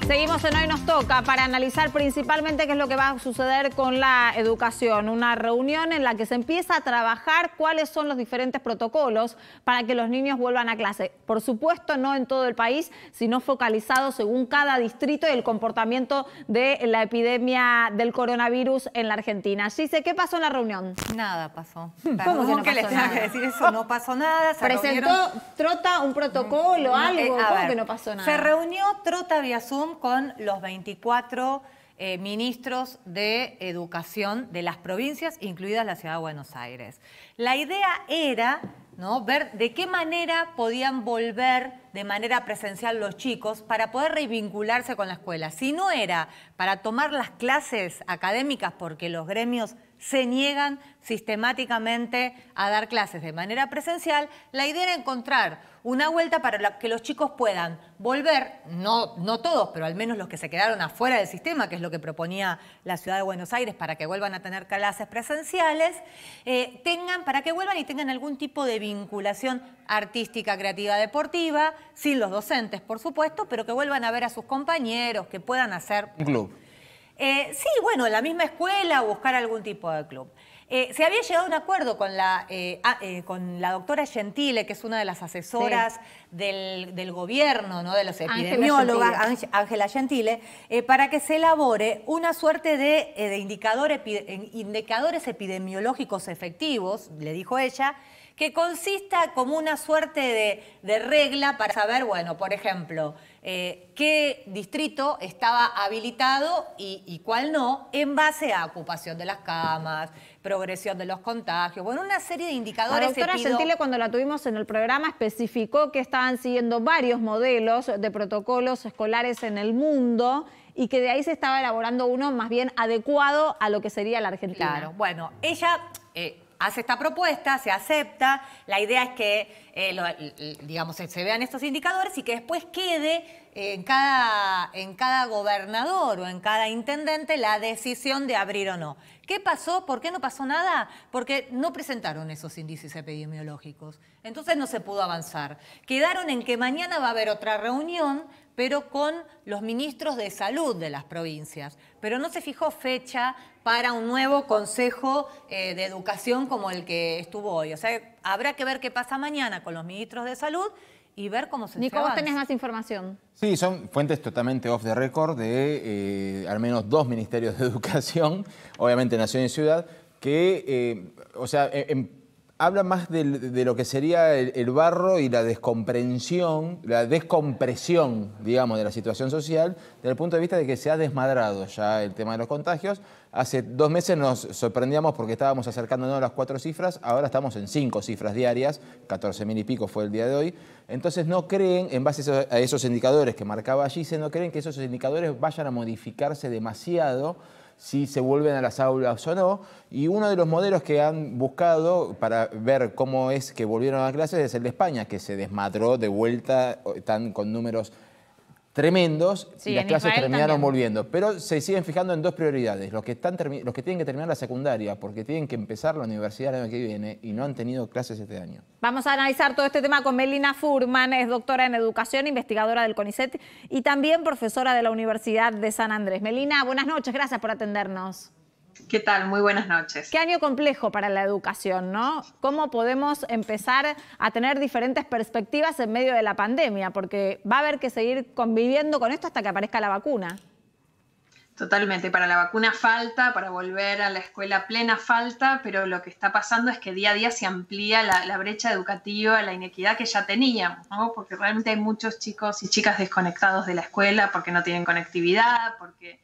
Seguimos en Hoy Nos Toca para analizar principalmente qué es lo que va a suceder con la educación. Una reunión en la que se empieza a trabajar cuáles son los diferentes protocolos para que los niños vuelvan a clase. Por supuesto, no en todo el país, sino focalizado según cada distrito y el comportamiento de la epidemia del coronavirus en la Argentina. Gise, ¿qué pasó en la reunión? Nada pasó. ¿Cómo que no les pasó tenga nada? que decir eso? No pasó nada. ¿Presentó Trota un protocolo, algo? ¿Cómo que no pasó nada? Se reunió Trota vía Zoom con los 24 ministros de educación de las provincias, incluidas la Ciudad de Buenos Aires. La idea era, ¿no?, ver de qué manera podían volver de manera presencial los chicos para poder revincularse con la escuela. Si no era para tomar las clases académicas, porque los gremios se niegan sistemáticamente a dar clases de manera presencial, la idea era encontrar una vuelta para que los chicos puedan volver, no todos, pero al menos los que se quedaron afuera del sistema, que es lo que proponía la Ciudad de Buenos Aires para que vuelvan a tener clases presenciales, para que vuelvan y tengan algún tipo de vinculación artística, creativa, deportiva, sin los docentes, por supuesto, pero que vuelvan a ver a sus compañeros, que puedan hacer un club. Sí, bueno, en la misma escuela, buscar algún tipo de club. Se había llegado a un acuerdo con la doctora Gentile, que es una de las asesoras del gobierno, ¿no?, de los epidemiólogos, Ángela Gentile, para que se elabore una suerte de indicadores epidemiológicos efectivos, le dijo ella, que consista como una suerte de regla para saber, bueno, por ejemplo, qué distrito estaba habilitado y cuál no, en base a ocupación de las camas, progresión de los contagios, bueno, una serie de indicadores. La doctora Gentile, cuando la tuvimos en el programa, especificó que estaban siguiendo varios modelos de protocolos escolares en el mundo y que de ahí se estaba elaborando uno más bien adecuado a lo que sería la Argentina. Claro, bueno, ella hace esta propuesta, se acepta, la idea es que, digamos, se vean estos indicadores y que después quede en cada gobernador o en cada intendente la decisión de abrir o no. ¿Qué pasó? ¿Por qué no pasó nada? Porque no presentaron esos índices epidemiológicos. Entonces no se pudo avanzar. Quedaron en que mañana va a haber otra reunión, pero con los ministros de salud de las provincias. Pero no se fijó fecha para un nuevo consejo de educación como el que estuvo hoy. O sea, habrá que ver qué pasa mañana con los ministros de salud y ver cómo se Nico, vos tenés más información. Sí, son fuentes totalmente off the record de al menos 2 ministerios de educación, obviamente Nación y Ciudad, que, habla más de lo que sería el barro y la descompresión, digamos, de la situación social, desde el punto de vista de que se ha desmadrado ya el tema de los contagios. Hace 2 meses nos sorprendíamos porque estábamos acercándonos a las 4 cifras, ahora estamos en 5 cifras diarias, 14.000 y pico fue el día de hoy. Entonces no creen, en base a esos indicadores que marcaba Gise, no creen que esos indicadores vayan a modificarse demasiado si se vuelven a las aulas o no. Y uno de los modelos que han buscado para ver cómo es que volvieron a clases es el de España, que se desmadró de vuelta, están con números tremendos, sí, y las clases terminaron volviendo. Pero se siguen fijando en 2 prioridades. Los que tienen que terminar la secundaria, porque tienen que empezar la universidad el año que viene y no han tenido clases este año. Vamos a analizar todo este tema con Melina Furman, es doctora en educación, investigadora del CONICET y también profesora de la Universidad de San Andrés. Melina, buenas noches, gracias por atendernos. ¿Qué tal? Muy buenas noches. Qué año complejo para la educación, ¿no? ¿Cómo podemos empezar a tener diferentes perspectivas en medio de la pandemia? Porque va a haber que seguir conviviendo con esto hasta que aparezca la vacuna. Totalmente, para la vacuna falta, para volver a la escuela plena falta, pero lo que está pasando es que día a día se amplía la brecha educativa, la inequidad que ya teníamos, ¿no? Porque realmente hay muchos chicos y chicas desconectados de la escuela porque no tienen conectividad, porque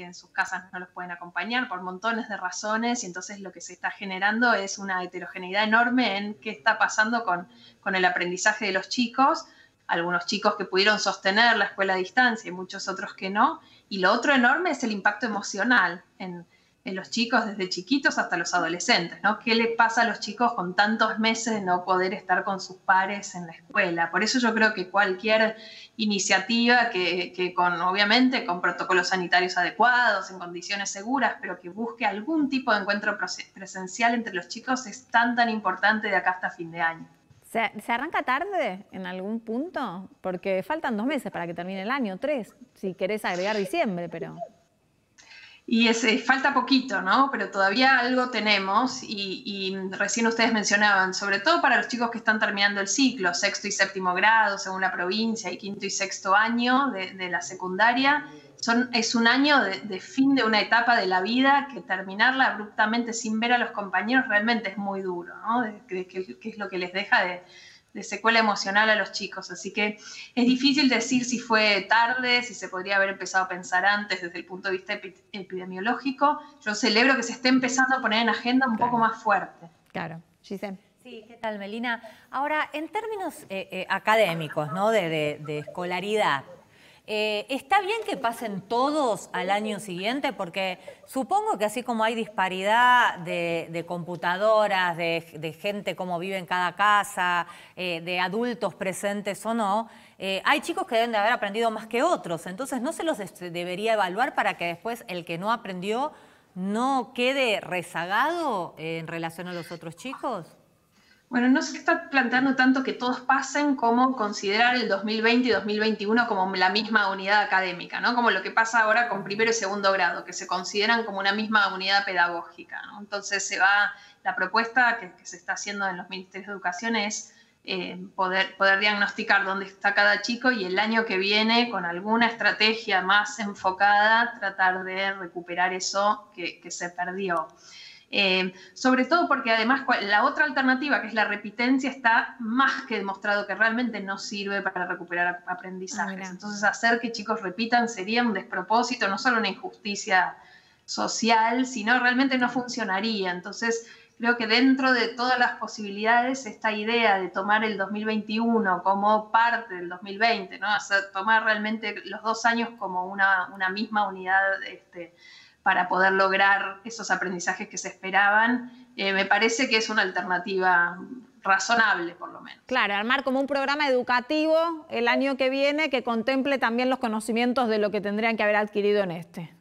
en sus casas no los pueden acompañar por montones de razones, y entonces lo que se está generando es una heterogeneidad enorme en qué está pasando con el aprendizaje de los chicos, algunos chicos que pudieron sostener la escuela a distancia y muchos otros que no, y lo otro enorme es el impacto emocional en los chicos desde chiquitos hasta los adolescentes, ¿no? ¿Qué le pasa a los chicos con tantos meses de no poder estar con sus pares en la escuela? Por eso yo creo que cualquier iniciativa que obviamente con protocolos sanitarios adecuados, en condiciones seguras, pero que busque algún tipo de encuentro presencial entre los chicos es tan importante de acá hasta fin de año. ¿Se arranca tarde en algún punto? Porque faltan 2 meses para que termine el año, 3, si querés agregar diciembre, pero... Y falta poquito, ¿no? Pero todavía algo tenemos y recién ustedes mencionaban, sobre todo para los chicos que están terminando el ciclo, 6º y 7º grado, según la provincia, y 5º y 6º año de la secundaria, es un año de fin de una etapa de la vida que terminarla abruptamente sin ver a los compañeros realmente es muy duro, ¿no? Que es lo que les deja de secuela emocional a los chicos. Así que es difícil decir si fue tarde, si se podría haber empezado a pensar antes desde el punto de vista epidemiológico. Yo celebro que se esté empezando a poner en agenda un poco más fuerte. Claro, Giselle. Sí, ¿qué tal, Melina? Ahora, en términos académicos, ¿no? de escolaridad, ¿está bien que pasen todos al año siguiente? Porque supongo que así como hay disparidad de computadoras, de gente cómo vive en cada casa, de adultos presentes o no, hay chicos que deben de haber aprendido más que otros. Entonces, ¿no se los debería evaluar para que después el que no aprendió no quede rezagado en relación a los otros chicos? Bueno, no se está planteando tanto que todos pasen como considerar el 2020 y 2021 como la misma unidad académica, ¿no? Como lo que pasa ahora con 1º y 2º grado, que se consideran como una misma unidad pedagógica, ¿no? Entonces la propuesta que se está haciendo en los ministerios de educación es poder diagnosticar dónde está cada chico y el año que viene, con alguna estrategia más enfocada, tratar de recuperar eso que se perdió. Sobre todo porque además la otra alternativa, que es la repitencia, está más que demostrado que realmente no sirve para recuperar aprendizajes. Entonces hacer que chicos repitan sería un despropósito, no solo una injusticia social, sino realmente no funcionaría. Entonces creo que dentro de todas las posibilidades, esta idea de tomar el 2021 como parte del 2020, ¿no? Tomar realmente los 2 años como una misma unidad para poder lograr esos aprendizajes que se esperaban, me parece que es una alternativa razonable, por lo menos. Claro, armar como un programa educativo el año que viene que contemple también los conocimientos de lo que tendrían que haber adquirido en este.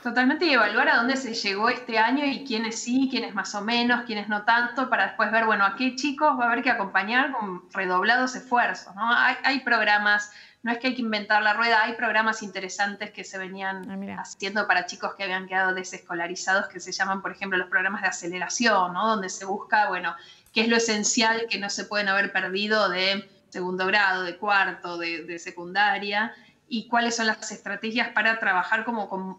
Totalmente, y evaluar a dónde se llegó este año y quiénes sí, quiénes más o menos, quiénes no tanto, para después ver, bueno, a qué chicos va a haber que acompañar con redoblados esfuerzos, ¿no? Hay programas, no es que hay que inventar la rueda, hay programas interesantes que se venían haciendo para chicos que habían quedado desescolarizados, que se llaman, por ejemplo, los programas de aceleración, ¿no? Donde se busca, bueno, qué es lo esencial que no se pueden haber perdido de 2º grado, de 4º, de secundaria, y cuáles son las estrategias para trabajar como con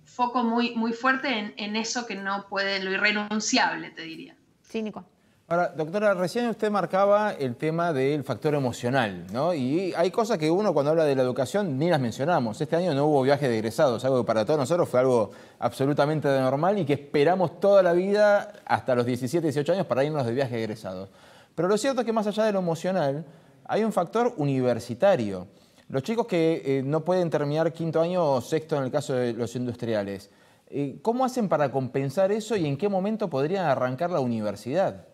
foco muy, muy fuerte en eso que no puede, lo irrenunciable, te diría. Sí, Nico. Ahora, doctora, recién usted marcaba el tema del factor emocional, ¿no? Y hay cosas que uno cuando habla de la educación ni las mencionamos. Este año no hubo viaje de egresados, algo que para todos nosotros fue algo absolutamente normal y que esperamos toda la vida hasta los 17, 18 años para irnos de viaje de egresados. Pero lo cierto es que más allá de lo emocional, hay un factor universitario. Los chicos que no pueden terminar 5º año o 6º en el caso de los industriales, ¿cómo hacen para compensar eso y en qué momento podrían arrancar la universidad?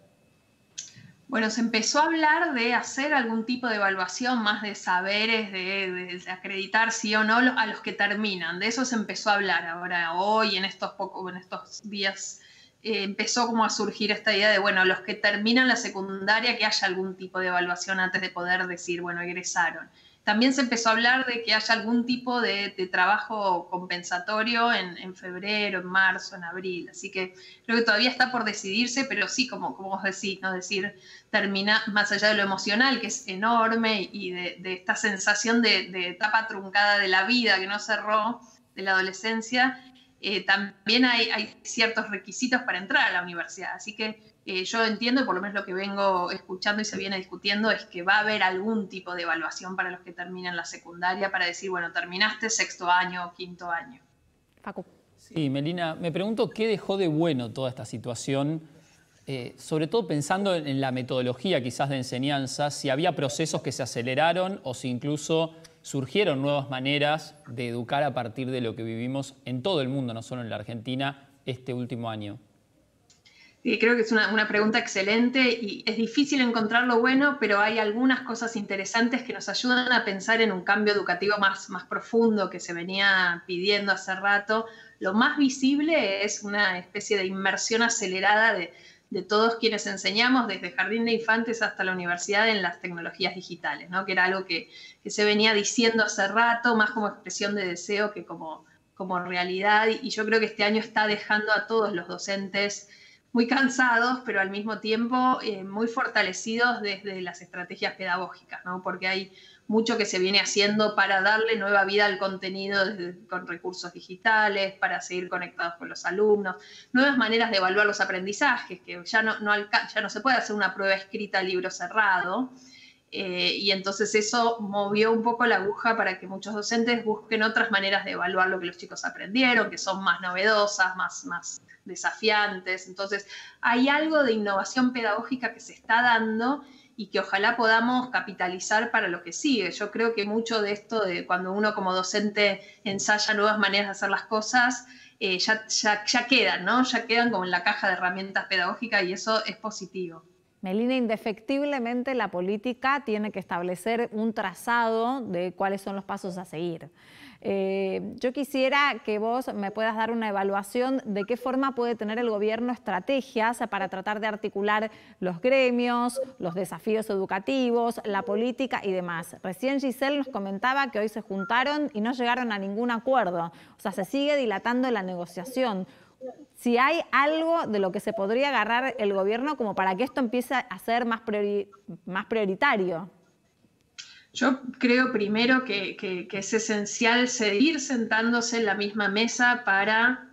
Bueno, se empezó a hablar de hacer algún tipo de evaluación más de saberes, de acreditar sí o no a los que terminan. De eso se empezó a hablar ahora, hoy, en estos días, empezó como a surgir esta idea de, bueno, los que terminan la secundaria, que haya algún tipo de evaluación antes de poder decir, bueno, egresaron. También se empezó a hablar de que haya algún tipo de trabajo compensatorio en febrero, en marzo, en abril. Así que creo que todavía está por decidirse, pero sí, como vos decís, ¿no? Decir, termina más allá de lo emocional, que es enorme, y de esta sensación de etapa truncada de la vida que no cerró, de la adolescencia, también hay ciertos requisitos para entrar a la universidad. Así que yo entiendo, y por lo menos lo que vengo escuchando y se viene discutiendo, es que va a haber algún tipo de evaluación para los que terminan la secundaria, para decir, bueno, terminaste 6º año o 5º año. Facu. Sí, Melina, me pregunto qué dejó de bueno toda esta situación, sobre todo pensando en la metodología quizás de enseñanza, si había procesos que se aceleraron o si incluso surgieron nuevas maneras de educar a partir de lo que vivimos en todo el mundo, no solo en la Argentina, este último año. Creo que es una pregunta excelente y es difícil encontrar lo bueno, pero hay algunas cosas interesantes que nos ayudan a pensar en un cambio educativo más profundo que se venía pidiendo hace rato. Lo más visible es una especie de inmersión acelerada de de todos quienes enseñamos, desde jardín de infantes hasta la universidad, en las tecnologías digitales, ¿no? Que era algo que se venía diciendo hace rato, más como expresión de deseo que como realidad, y yo creo que este año está dejando a todos los docentes muy cansados, pero al mismo tiempo muy fortalecidos desde las estrategias pedagógicas, ¿no? Porque hay mucho que se viene haciendo para darle nueva vida al contenido con recursos digitales, para seguir conectados con los alumnos, nuevas maneras de evaluar los aprendizajes, que ya no se puede hacer una prueba escrita a libro cerrado, y entonces eso movió un poco la aguja para que muchos docentes busquen otras maneras de evaluar lo que los chicos aprendieron, que son más novedosas, más desafiantes. Entonces hay algo de innovación pedagógica que se está dando y que ojalá podamos capitalizar para lo que sigue. Yo creo que mucho de esto, de cuando uno como docente ensaya nuevas maneras de hacer las cosas, ya quedan, ¿no? Ya quedan como en la caja de herramientas pedagógicas, y eso es positivo. Melina, indefectiblemente la política tiene que establecer un trazado de cuáles son los pasos a seguir. Yo quisiera que vos me puedas dar una evaluación de qué forma puede tener el gobierno estrategias para tratar de articular los gremios, los desafíos educativos, la política y demás. Recién Giselle nos comentaba que hoy se juntaron y no llegaron a ningún acuerdo. O sea, se sigue dilatando la negociación. Si hay algo de lo que se podría agarrar el gobierno como para que esto empiece a ser más prioritario. Yo creo primero que es esencial seguir sentándose en la misma mesa para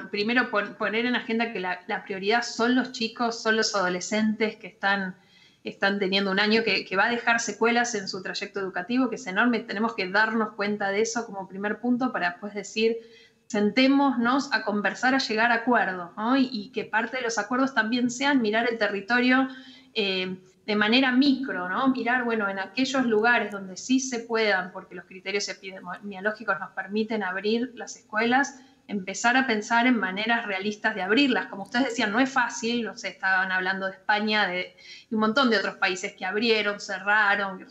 primero poner en agenda que la prioridad son los chicos, son los adolescentes que están teniendo un año que va a dejar secuelas en su trayecto educativo, que es enorme. Tenemos que darnos cuenta de eso como primer punto para después decir, sentémonos a conversar, a llegar a acuerdos, ¿no? Y que parte de los acuerdos también sean mirar el territorio de manera micro, ¿no? Mirar, bueno, en aquellos lugares donde sí se puedan, porque los criterios epidemiológicos nos permiten abrir las escuelas, empezar a pensar en maneras realistas de abrirlas. Como ustedes decían, no es fácil, no sé, estaban hablando de España y un montón de otros países que abrieron, cerraron,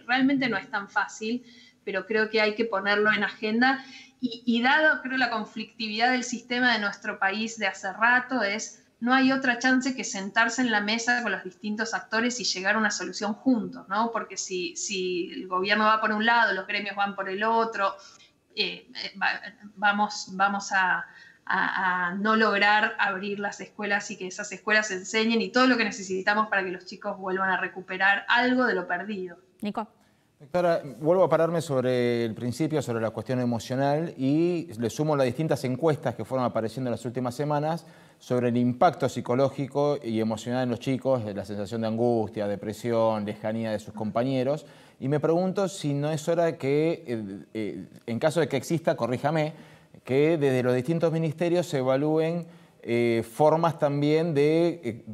realmente no es tan fácil, pero creo que hay que ponerlo en agenda. Y dado, creo, la conflictividad del sistema de nuestro país de hace rato, no hay otra chance que sentarse en la mesa con los distintos actores y llegar a una solución juntos, ¿no? Porque si el gobierno va por un lado, los gremios van por el otro, vamos a no lograr abrir las escuelas y que esas escuelas enseñen y todo lo que necesitamos para que los chicos vuelvan a recuperar algo de lo perdido. Nico. Doctora, vuelvo a pararme sobre el principio, sobre la cuestión emocional, y le sumo las distintas encuestas que fueron apareciendo en las últimas semanas sobre el impacto psicológico y emocional en los chicos, la sensación de angustia, depresión, lejanía de sus compañeros. Y me pregunto si no es hora que, en caso de que exista, corríjame, que desde los distintos ministerios se evalúen formas también de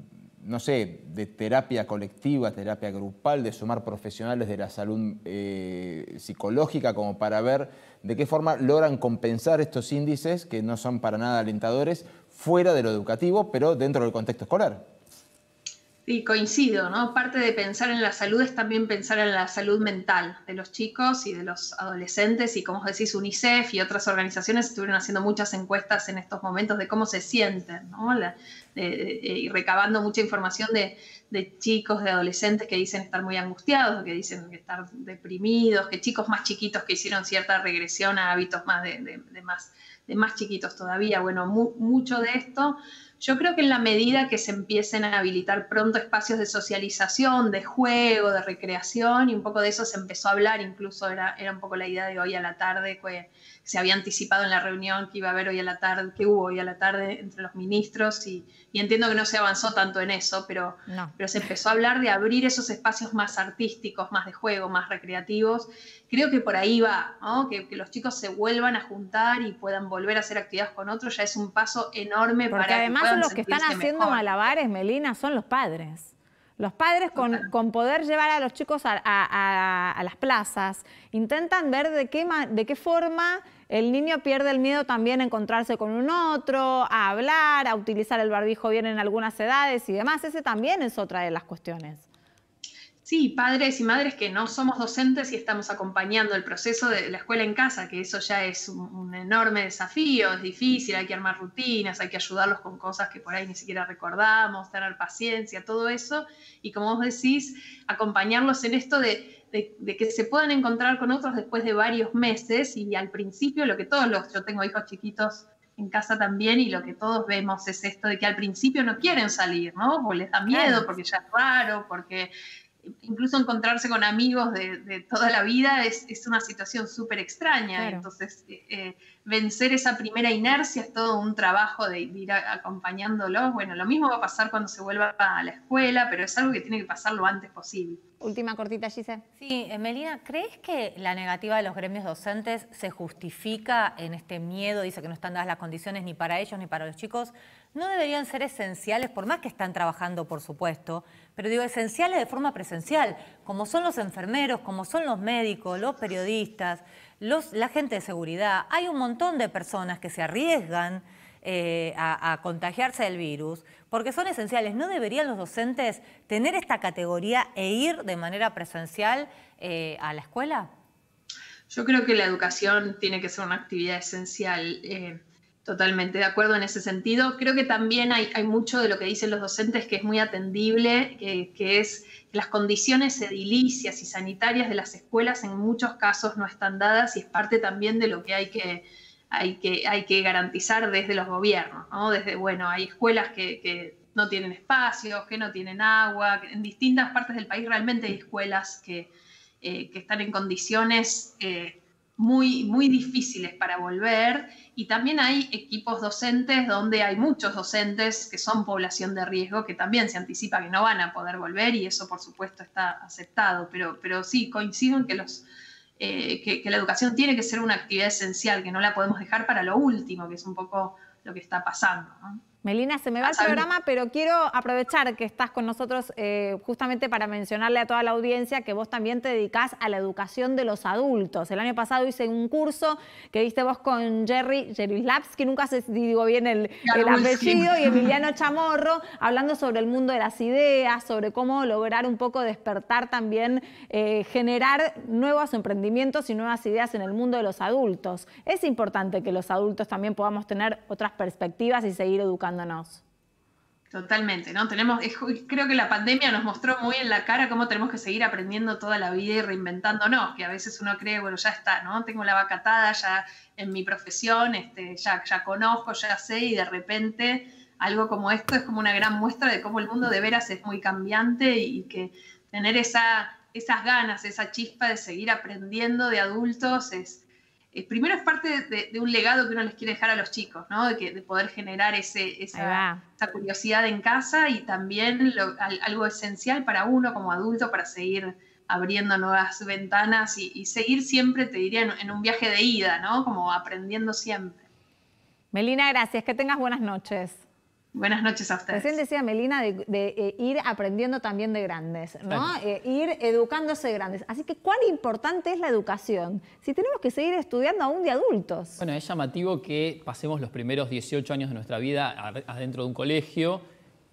no sé, de terapia colectiva, terapia grupal, de sumar profesionales de la salud psicológica como para ver de qué forma logran compensar estos índices que no son para nada alentadores fuera de lo educativo, pero dentro del contexto escolar. Sí, coincido, ¿no? Parte de pensar en la salud es también pensar en la salud mental de los chicos y de los adolescentes, y como decís, UNICEF y otras organizaciones estuvieron haciendo muchas encuestas en estos momentos de cómo se sienten, ¿no? Y recabando mucha información de chicos, de adolescentes que dicen estar muy angustiados, que dicen que estar deprimidos, que chicos más chiquitos que hicieron cierta regresión a hábitos más de más chiquitos todavía. Bueno, mucho de esto. Yo creo que en la medida que se empiecen a habilitar pronto espacios de socialización, de juego, de recreación, y un poco de eso se empezó a hablar, incluso era un poco la idea de hoy a la tarde, que se había anticipado en la reunión que iba a haber hoy a la tarde, que hubo hoy a la tarde entre los ministros, y entiendo que no se avanzó tanto en eso, pero se empezó a hablar de abrir esos espacios más artísticos, más de juego, más recreativos. Creo que por ahí va, ¿no? Que los chicos se vuelvan a juntar y puedan volver a hacer actividades con otros, ya es un paso enorme. Porque para además que puedan los que están haciendo mejor. malabares, Melina, son los padres. Los padres con poder llevar a los chicos a las plazas, intentan ver de qué forma el niño pierde el miedo también a encontrarse con un otro, a hablar, a utilizar el barbijo bien en algunas edades y demás. Ese también es otra de las cuestiones. Sí, padres y madres que no somos docentes y estamos acompañando el proceso de la escuela en casa, que eso ya es un enorme desafío, es difícil, hay que armar rutinas, hay que ayudarlos con cosas que por ahí ni siquiera recordamos, tener paciencia, todo eso. Y como vos decís, acompañarlos en esto de que se puedan encontrar con otros después de varios meses. Y al principio yo tengo hijos chiquitos en casa también, y lo que todos vemos es esto de que al principio no quieren salir, ¿no? O les da miedo porque ya es raro, porque incluso encontrarse con amigos de toda la vida es una situación súper extraña. Claro. Entonces, vencer esa primera inercia es todo un trabajo de ir acompañándolos. Bueno, lo mismo va a pasar cuando se vuelva a la escuela, pero es algo que tiene que pasar lo antes posible. Última cortita, Gise. Sí, Melina, ¿crees que la negativa de los gremios docentes se justifica en este miedo? Dice que no están dadas las condiciones ni para ellos ni para los chicos. ¿No deberían ser esenciales, por más que están trabajando, por supuesto, pero digo, esenciales de forma presencial, como son los enfermeros, como son los médicos, los periodistas, la gente de seguridad? Hay un montón de personas que se arriesgan a contagiarse del virus porque son esenciales. ¿No deberían los docentes tener esta categoría e ir de manera presencial a la escuela? Yo creo que la educación tiene que ser una actividad esencial. Totalmente de acuerdo en ese sentido. Creo que también hay mucho de lo que dicen los docentes que es muy atendible, que es que las condiciones edilicias y sanitarias de las escuelas en muchos casos no están dadas, y es parte también de lo que hay que garantizar desde los gobiernos, ¿no? Hay escuelas que no tienen espacios, que no tienen agua, que en distintas partes del país realmente hay escuelas que están en condiciones muy, muy difíciles para volver, y también hay equipos docentes donde hay muchos docentes que son población de riesgo, que también se anticipa que no van a poder volver, y eso por supuesto está aceptado, pero sí, coincido en que que la educación tiene que ser una actividad esencial, que no la podemos dejar para lo último, que es un poco lo que está pasando, ¿no? Melina, se me va el programa, pero quiero aprovechar que estás con nosotros justamente para mencionarle a toda la audiencia que vos también te dedicás a la educación de los adultos. El año pasado hice un curso que diste vos con Jerry Lapsky, nunca sé si digo bien el apellido, y Emiliano Chamorro, hablando sobre el mundo de las ideas, sobre cómo lograr un poco despertar también, generar nuevos emprendimientos y nuevas ideas en el mundo de los adultos. Es importante que los adultos también podamos tener otras perspectivas y seguir educando. Totalmente, ¿no? Creo que la pandemia nos mostró muy en la cara cómo tenemos que seguir aprendiendo toda la vida y reinventándonos, que a veces uno cree, bueno, ya está, ¿no? Tengo la vaca atada ya en mi profesión, ya conozco, ya sé, y de repente algo como esto es como una gran muestra de cómo el mundo de veras es muy cambiante, y que tener esas ganas, esa chispa de seguir aprendiendo de adultos primero es parte de un legado que uno les quiere dejar a los chicos, ¿no? De poder generar esa curiosidad en casa, y también algo esencial para uno como adulto para seguir abriendo nuevas ventanas y seguir siempre, te diría, en un viaje de ida, ¿no? Como aprendiendo siempre. Melina, gracias. Que tengas buenas noches. Buenas noches a ustedes. Recién decía Melina de ir aprendiendo también de grandes, ¿no? Claro. Ir educándose de grandes. Así que, ¿cuán importante es la educación si tenemos que seguir estudiando aún de adultos? Bueno, es llamativo que pasemos los primeros 18 años de nuestra vida adentro de un colegio,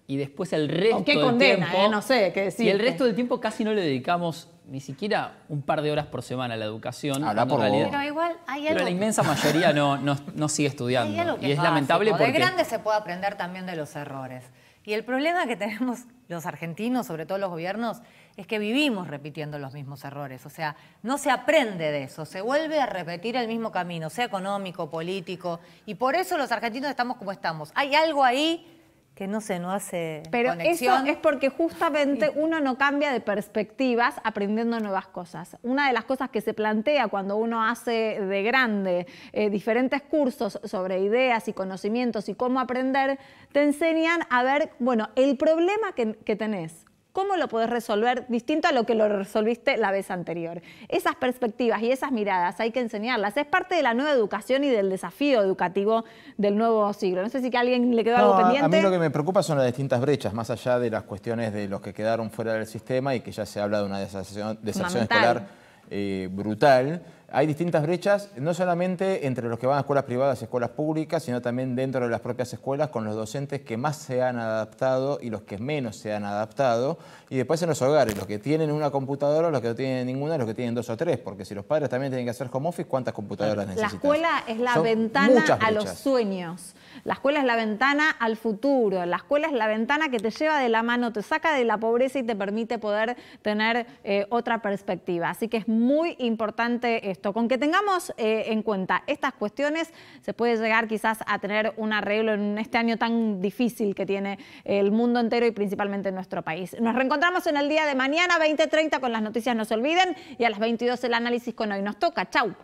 y después el resto del tiempo... no sé qué decir. Y el resto del tiempo casi no le dedicamos ni siquiera un par de horas por semana a la educación. Pero igual hay algo... Pero la inmensa mayoría no sigue estudiando. Y es lamentable porque... De grande se puede aprender también de los errores. Y el problema que tenemos los argentinos, sobre todo los gobiernos, es que vivimos repitiendo los mismos errores. O sea, no se aprende de eso, se vuelve a repetir el mismo camino, sea económico, político. Y por eso los argentinos estamos como estamos. Hay algo ahí que no hace Pero conexión. Eso es porque justamente uno no cambia de perspectivas aprendiendo nuevas cosas. Una de las cosas que se plantea cuando uno hace de grande diferentes cursos sobre ideas y conocimientos y cómo aprender, te enseñan a ver, bueno, el problema que tenés, ¿cómo lo podés resolver distinto a lo que lo resolviste la vez anterior? Esas perspectivas y esas miradas hay que enseñarlas. Es parte de la nueva educación y del desafío educativo del nuevo siglo. No sé si a alguien le quedó algo pendiente. A mí lo que me preocupa son las distintas brechas, más allá de las cuestiones de los que quedaron fuera del sistema, y que ya se habla de una deserción escolar brutal. hay distintas brechas, no solamente entre los que van a escuelas privadas y escuelas públicas, sino también dentro de las propias escuelas con los docentes que más se han adaptado y los que menos se han adaptado. Y después en los hogares, los que tienen una computadora, los que no tienen ninguna, los que tienen 2 o 3. Porque si los padres también tienen que hacer home office, ¿cuántas computadoras necesitan? La escuela es la ventana a los sueños. La escuela es la ventana al futuro. La escuela es la ventana que te lleva de la mano, te saca de la pobreza y te permite poder tener otra perspectiva. Así que es muy importante esto. Con que tengamos en cuenta estas cuestiones, se puede llegar quizás a tener un arreglo en este año tan difícil que tiene el mundo entero y principalmente en nuestro país. Nos reencontramos en el día de mañana, 20:30, con las noticias No Se Olviden, y a las 22 el análisis con Hoy Nos Toca. Chau.